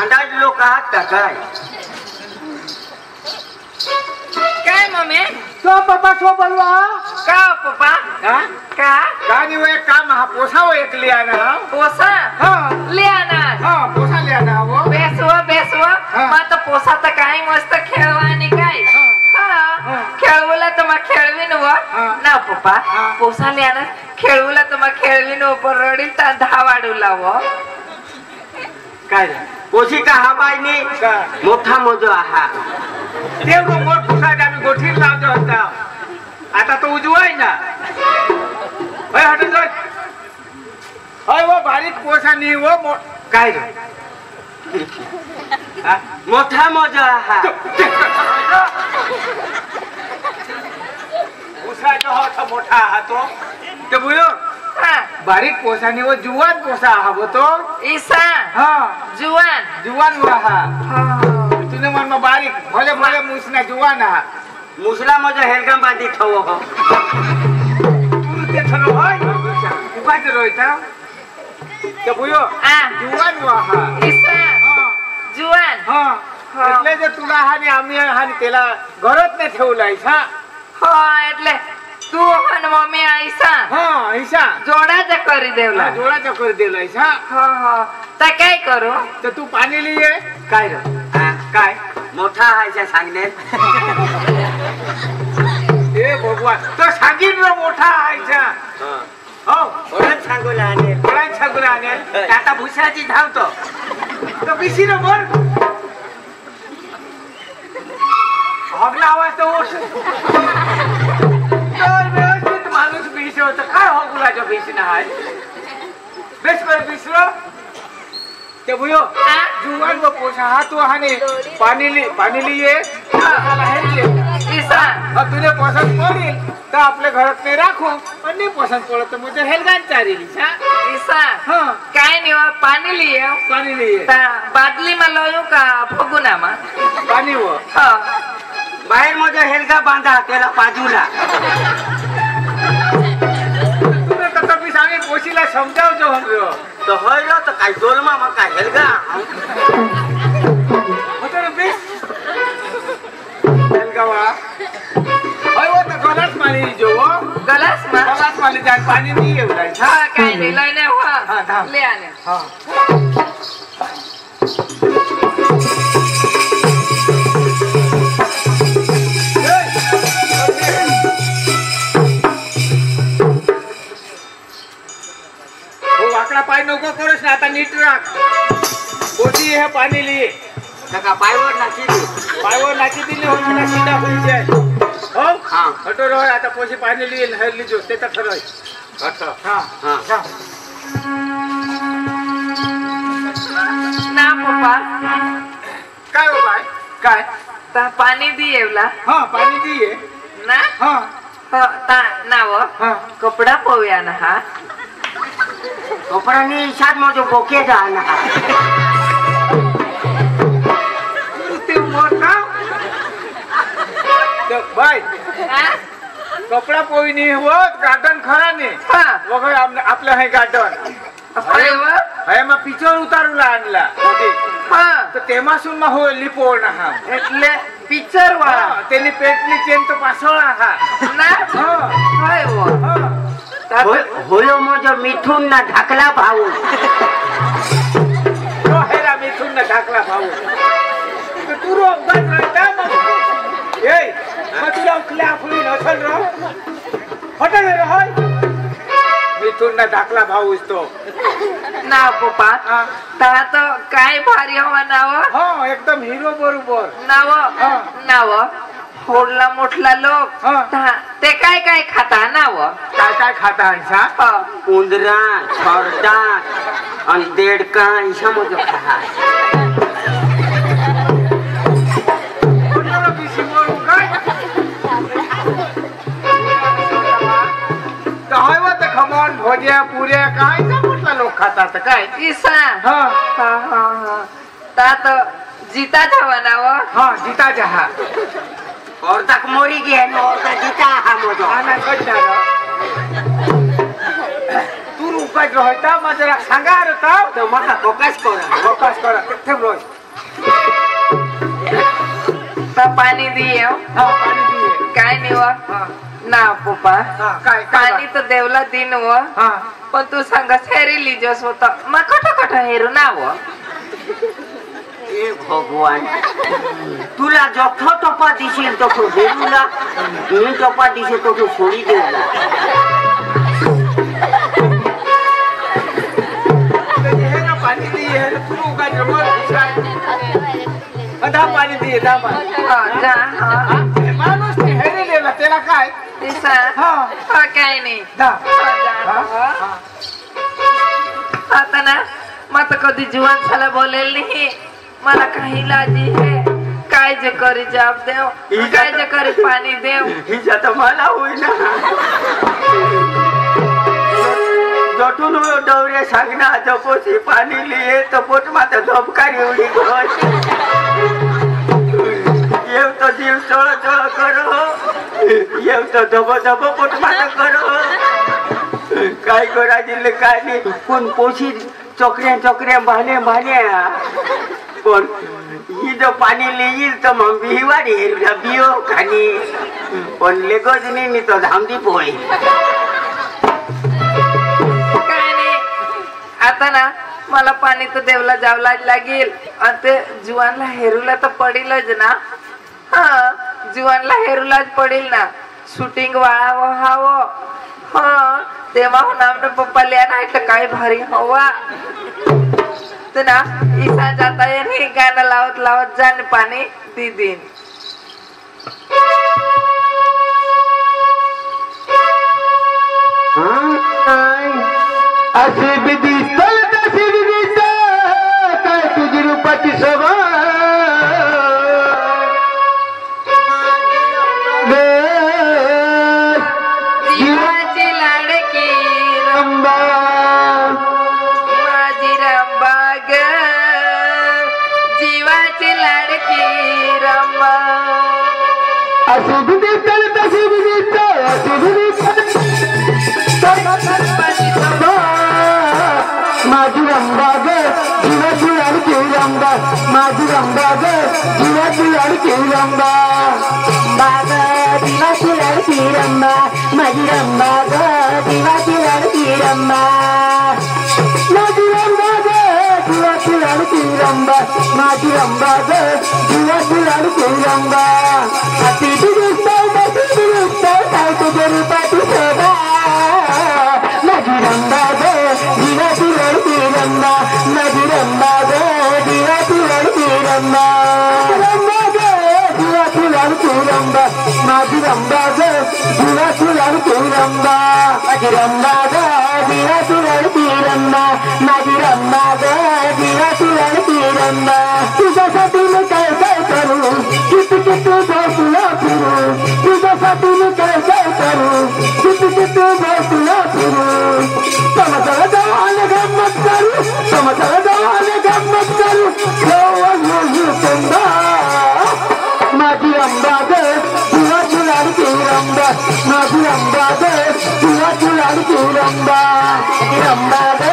अंदाज लोक आहात का काय? काय मम्मी? तो पप्पा सो बोलवा का पप्पा? हाँ? का? गाड़ी वो एक काम हाँ पोसा वो एक ले आना पोसा? हाँ ले आना. हाँ पोसा ले आना वो बेसव हाँ. मग तर पोसा तर काय मस्त खेळवानी काय खेळवला तर मग खेळवीन व ना पप्पा पोसा ले आना खेळवला तर मग खेळवीन व पण रडील तर 10 वाढवला व काय पोशी का हा बाईनी मोठा मोजो आहा देव रो मोर पोसा आम्ही गोठीत लावतो होता आता तो उजवाय ना होय हटून जाय होय वो बारीक पोसा नाही वो काय रे मोठा मोजो आहा पोसा जो होता मोठा हा तो बोलो बारीक पोसा नाही वो जुवान पोसा हा वो तो ईसा हाँ जुवान वो हा तूने मन में बारीक भले भले मुसना जुवान हा मुसला मजा हेलगा बांधी ठेवो हो तू ते ठनो होय उपाय रोयता ते बोलो जुवान वो हा ईसा जुवान हाँ એટલે જે તુલા હાની આમી હાની તેલા ઘરત ને ठेवलाय हा એટલે तू आणि मम्मी आईसा हाँ ऐसा जोडाचा करी देवला जोडाचा कर देलाय हा तर काय करू तर तू पाणी लिए काय रे काय मोठा हायचा सांगणे ए भगवान तो सांगिन रे मोठा हायचा हो ओळख सांगूला आणि ओळख सांगूला आणि आता भुसाची धावतो तो बिसी रे बोल हगला आवाज तो व्यवस्थित माणूस बीस होता काय हगुलाच्या बीसीना हाय बेस कर बिसरो ते बुयो जुवान वो पोसा हा तू हाने पाणी लिए ईसा तुझे पसंत पडेल तर आपल्या घरात नाही राखू पण नाही पसंत पडत तर म्हणजे हेलगान चारेली ईसा काय नाही पाणी लिए बादली मा लावू का फगुना मा पाणी वो बाहेर मजा हेलगा बांधा त्याला बाजूला तुम्ही तर मी सांगे पोशीला समजावतो हमरो तो होय रो तर काय दोलमा मग काय हेलगा होतो बेस हेलगा वा होय वो तर गलास पाणी जो गलास पाणी जान पाणी नाही येवलाय काय नाही लयने हो ले आले पाय नको करूस ना आता नीट राख पोशी हे पाणी लिए नका पायवर नाची दिली हो मला सीधा होई जाय हो हां हटो रो आता पोशी पाणी लिए हरली जो ते तर ठरय अच्छा हां ना पप्पा काय हो बाय काय ता पाणी दिएवला हां पाणी दिए ना हां ता नाव कपडा पोव्या ना हा कपडानी सात मजो बोके जाना ते मोठा तो बाय कपडा पोई नाही होत गार्डन खरा नाही वगैरे आपलं हे गार्डन हे मग पिचर उतारूला आणला तर तेमासून मग हो लिपोण हा એટલે पिक्चर वा त्यांनी पेटली चेन तो पासोळा हा ना होय वो होयो मजो मिठून ना ढाकला भाऊ तो हेरा मिठून ना ढाकला भाऊ तो तू रो बस राहता मग ए मग तुला उकल्या फुली नसल रो हटल रे होय मिठून ना ढाकला भाऊ तो ना पप्पा ता तो काय भारी हवा नाव हां एकदम हीरो बरोबर नाव होडला मोठला लोक ते काय खाता नाव काय खाता ऐसा उंदरा छोरडा आणि देडका ऐसा मजो खा खमण भोज्या पुऱ्या काय म्हटलं लोक खातात काय ईसा तात जीता जावा नाव जीता जहा और तक मोरी गे और तक जीता हा मजो आना कच्चा तू रुकत रहता मजरा सांगा रे तो मका फोकस करा किथे रोज पाणी दिये पाणी दिये काय नाही ना पप्पा पाणी तर देवला दिन पण तू सांग रिलीजियस होता मग कट हेरू नाव भगवान तुला जख टपा दिसेल तख हेरूला मी टपा दिसे तख सोडी देऊला पाणी दिये तू काय पाणी दिये माणूस हेरेलेला त्याला काय काय नाही आता ना मग कधी जीवन झाला बोलेल नाही मला काही लाजी है काय जे करी जाब देव काय जे करी पाणी देव हिचा तर मला होईना जटून डवरे सांगना जपोसी पाणी लिये तपोट माता झोपकारी उडी येव तो जीव चोळ चोळ करो येव तो धबो धबो पोट माता करो काय करा दिले काय नाही कोण पोशी चोकऱ्या भाने पण ही जो पाणी लिहिल तर मग बिही वाढेल बियो खाणी पण लेगोच नाही तो धामदी पोळी काय नाही आता ना मला पाणी तर देवला जावला लागेल आणि ते जुवानला हेरूला तर पडेलच ना जुवानला हेरूलाच पडेल ना शूटिंग वाळावं हावं तेव्हा आमच्या पप्पाला ना इथलं काय भारी हवा तर ना ईसा जाता ये गाणं लावत लावत जाणे पाणी दी दिन असे बी दिसत तसे बी दिसत काय तुझी रूपाची सभा जीवाची लाडकी रंबा माझी रंबा ग जीवाची लाडकी रंबा असे बी दिसत तसे बी दिसत असे बी दिसत माझी रंबा ग जीवाची लाडकी रंबा माझी रंबा ग जीवाची लाडकी रंबा बाबा जीवाची लाडकी रंबा माझी रंबा ग जीवाची लाडकी रंबा माझी रंबा ग जीवाची लाडकी रंबा माझी रंबा ग जीवाची लाडकी रंबा अति दिसतोय तशी दिसतोय काय तुझ्या रूपाची शोभा माझी रंबा ग जीवाची लाडकी रंबा माझी रंबा ग जीवाची लाडकी रंबा रंबा ग जीवाची लाडकी रंबा माझी रंबा ग जीवाची लाडकी रंबा माझी रंबा ग जीवाची लाडकी रंबा माझी रंबा ग जीवाची लाडकी रंबा तुझ्यासाठी मी काय काय करू किती किती बसला फिरू तुझ्यासाठी मी काय काय करू किती किती बसला फिरू समजला जावाने गंमत करू समजला जावाने गंमत करू माझी रंबा ग जीवाची लाडकी रंबा माझी रंबा ग जीवाची लाडकी रंबा रंबा ग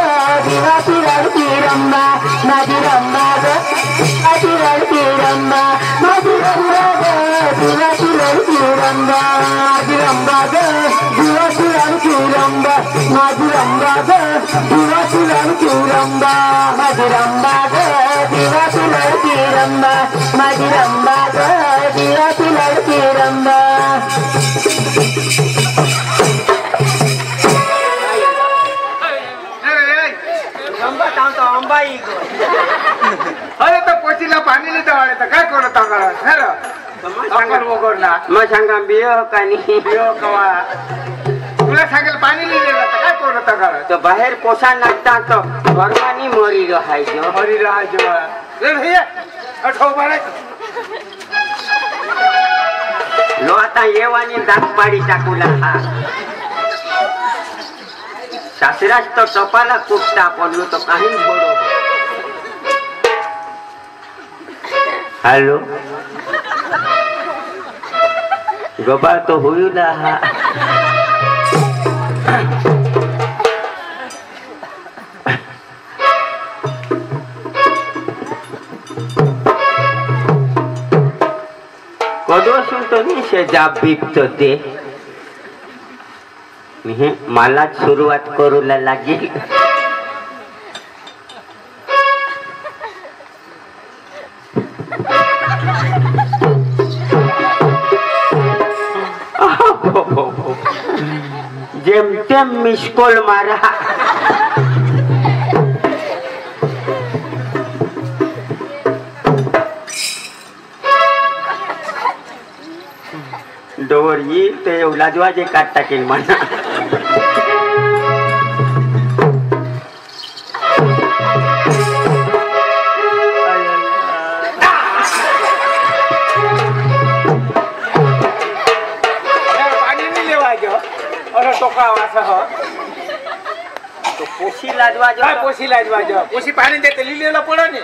जीवाची लाडकी रंबा माझी रंबा ग जीवाची लाडकी रंबा माझी रंबा ग जीवाची लाडकी रंबा माझी रंबा ग जीवाची लाडकी रंबा माझी रंबा ग जीवाची लाडकी रंबा माझी रंबा ग जीवाची लाडकी रंबा माझी रंबा ग जीवाची लाडकी रंबा अरे तर पोचीला पाणी लिहिता वाढे तर काय करत मग सांगा बियो का नाही तुला सांगेल पाणी लिहिलेलं तर काय करत तो बाहेर पोसा नाचता तो वर्मानी मरी राहायचो हरी राहायचे लो आता येवानी दात पाडी टाकूला हा सासराच तो टपाला कुठता पडलो तो काही बोलो हॅलो गबा तो होईल हा कधीपासून तो नाही शेजाब बिबतो ते मलाच सुरुवात करू लागेल. जेमतेम मिसकॉल मारा. डोर येईल ते लाजवाजे काट टाकेल म्हणा. पोशी लाजवाजो पोशी लाजवाजो पोशी पाणी देते लिहिलेलं पडो ने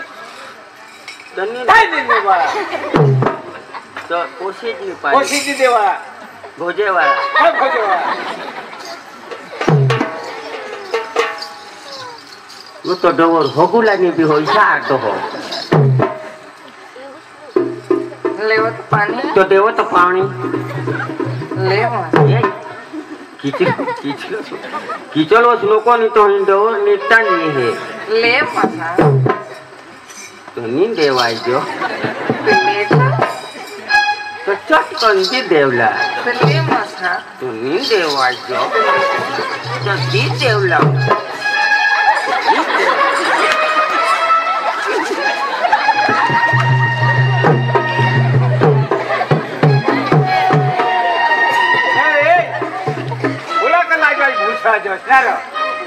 काय नाही बाळा तो पोशीची पोशीची देवा भोजेवाळा काय भोजेवाळा वो तो डोर होगुला ने भी हो यार तो हो लेवत पाणी तो देव तो पाणी लेव किचल वस नको नहीं तो डोर निटा नहीं है ले मसा तो नी देवाय जो ले तो चटकन दी देवला ले मसा तो नी देवाय जो तो दी देवला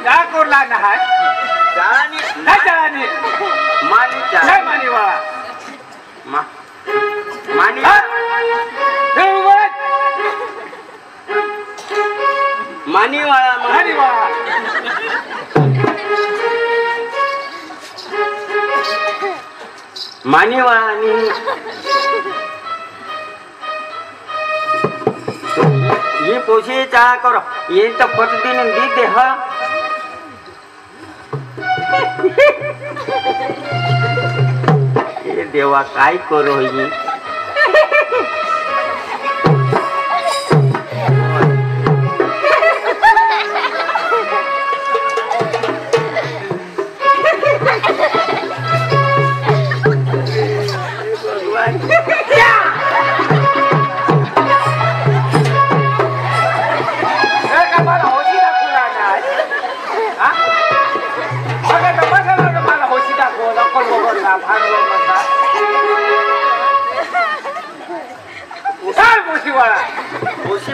क्या कोरला ना है जानी नहीं जानी मानी जा नहीं मानी वाला मानी मानी वाला मानी वाला मानी वाला नहीं ये पोछे चाह करो ये तो प्रतिदिन दी दे हा ये देवा काय करो ये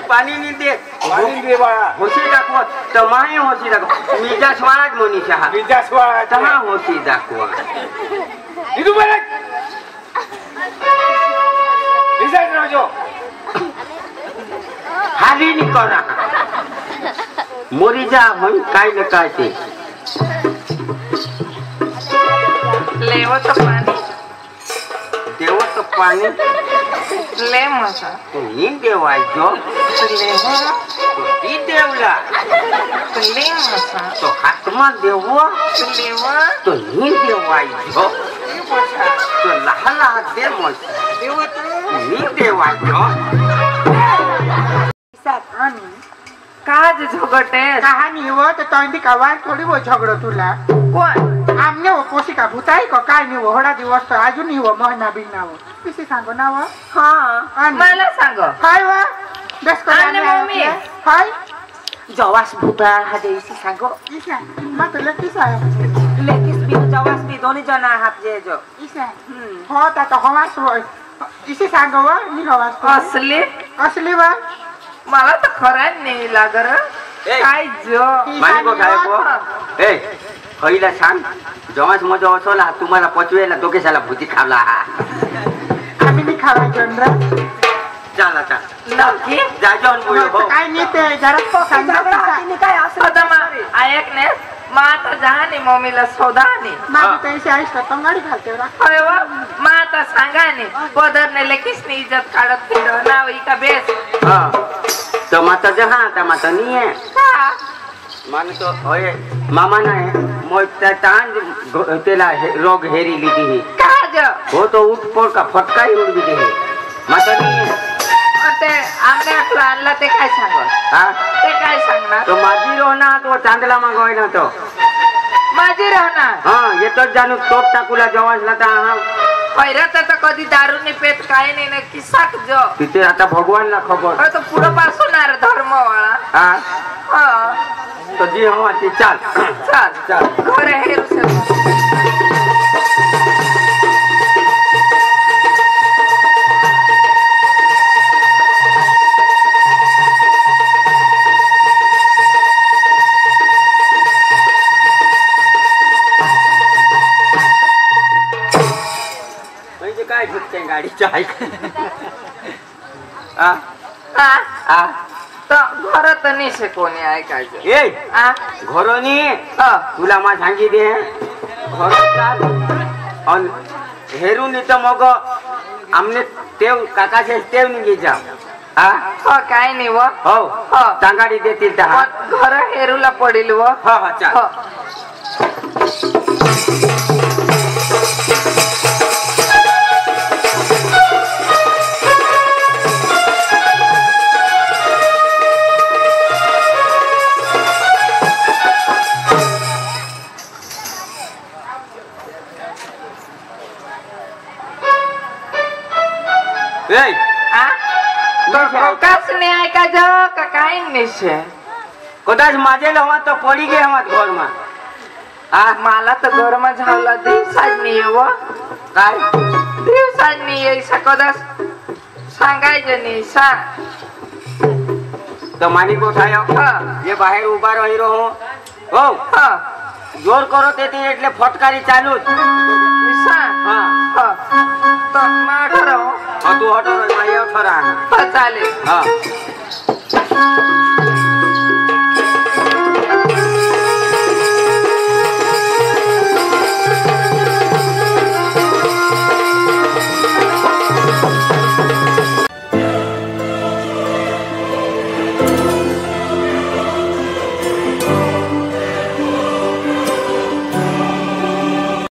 पाणी नहीं दे पाणी दे बाळा होशी दाखवा तमाही होशी दाखवा मीजा स्वाळाच मनीषा हा मीजा स्वाळा तमा होशी दाखवा इदु बरक इजाज राजो हाली नहीं करा मोरी जा हम काय न काय ते लेव तो पाणी देव तो पाणी ले मसा तो नी देवाय जो ले हो तो दी देवला ले मसा तो हातमा देवा लेव तो नी देवाय जो तो लहला दे मस देव तो नी देवाय जो काज झगटे कहानी वो तो तोंदी कवार थोड़ी वो झगड़ो तुला कोण आमने वो पोशिका भूताई को काय नहीं वो होड़ा दिवस तो आजू नहीं वो मोहना बिना वो किसी सांगो ना वो हा मला सांग हाय वो दस को आने मम्मी हाय जवास भूता हा देसी सांगो इसा मत ले किसा लेकिस भी जवास भी दोनी जना हात जे जो इसा हो ता तो हवास वो इसी सांगो वो नहीं हवास असली असली वो मला तर खरं नाही लागर काय जो मानी को काय को ए खईला सांग जवास मजा असला तुम्हाला पचवेला दोकेशाला भूती खावला आम्ही नहीं खावा चंद्र चला चला नक्की जा जाऊन बोलो हो काय नहीं ते जरा को सांगा काय असं सदमा ऐक ने माता जहानी मम्मीला सोदानी माझी पैसे आईस तर तंगाडी घालते रा अरे वा माता सांगानी पदरने लेकीसनी इज्जत काढत फिर नाव इका बेस हां तो माता जहां आता माता नहीं है का मान तो होय मामा नाही मोठा तांज तेला रोग हेरी लीधी है काज वो तो उठ पोर का फटका ही उड़ गई है म्हातारी ते आमने आठला आणला ते काय सांगत हा ते काय सांगणार तो माझी रोना तो चांदला मागवाय ना तो माझी राहणार हा येतच जाणू तोप टाकूला जवासला तर हा पैरात आता कधी दारू नाही पेत काय नाही ना किस्सा जो तिथे आता भगवानला खबर तो पुढं पासून धर्मवाळा हा हा तो जी हवा ती चाल चाल चाल घर हे म्हणजे काय झुकते गाडीच्या ऐक घरात नाही कोणी ऐकायचं ए आ? घरोनी तुला मा सांगी दे घरात हेरून येतं मग आमने तेव काकाचे तेव निघे जा हो काय नाही व हो हो. चांगाडी देतील तर हा घर हेरूला पडेल व हा हा चाल हो. नाही ऐकायचं का काय निश्चय कदाच माझे हवा तर पडी गे हवा घर मा मला तर गरमा झाला दिवसाच नाही व काय दिवसाच नाही यायचा कदाच सांगायचं नाही सांग तर मानी कोठाय ये बाहेर उभा रही रो हो जोर करत येते એટલે फटकारी चालू सांग हा तर मग ठरव तू हटो रे माय ठरा चालेल हा